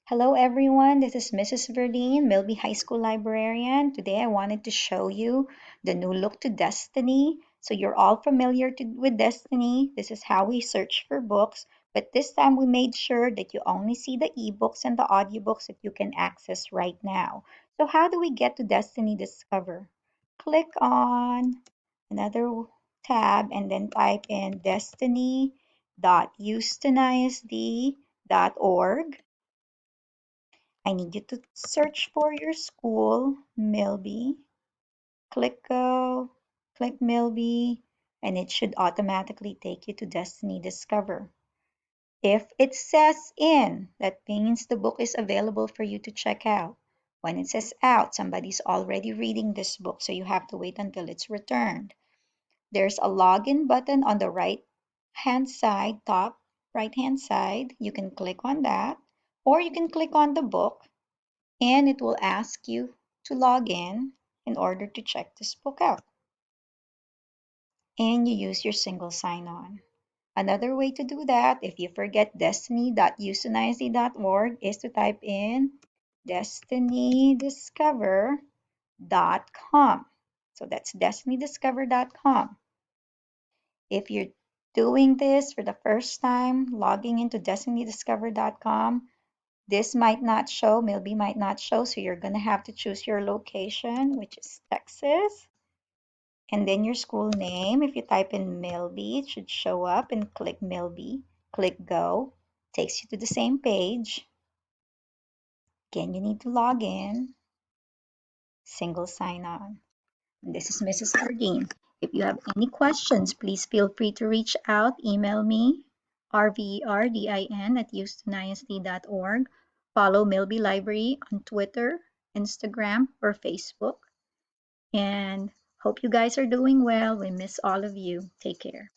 Hello everyone, this is Mrs. Verdine, Milby High School librarian. Today I wanted to show you the new look to Destiny. So you're all familiar with Destiny. This is how we search for books, but this time we made sure that you only see the ebooks and the audiobooks that you can access right now. So how do we get to Destiny Discover? Click on another tab and then type in destiny.houstonISD.org. I need you to search for your school, Milby. Click go, click Milby, and it should automatically take you to Destiny Discover. If it says in, that means the book is available for you to check out. When it says out, somebody's already reading this book, so you have to wait until it's returned. There's a login button on the right hand side, top right hand side. You can click on that, or you can click on the book and it will ask you to log in order to check this book out. And you use your single sign-on. Another way to do that, if you forget destiny.houstonISD.org, is to type in destinydiscover.com. So that's destinydiscover.com. If you're doing this for the first time, logging into destinydiscover.com, this might not show, Milby might not show, so you're going to have to choose your location, which is Texas, and then your school name. If you type in Milby, it should show up and click Milby. Click Go. Takes you to the same page. Again, you need to log in. Single sign on. And this is Mrs. Hardeen. If you have any questions, please feel free to reach out. Email me, rverdin@houstonisd.org. Follow Milby Library on Twitter, Instagram, or Facebook. And hope you guys are doing well. We miss all of you. Take care.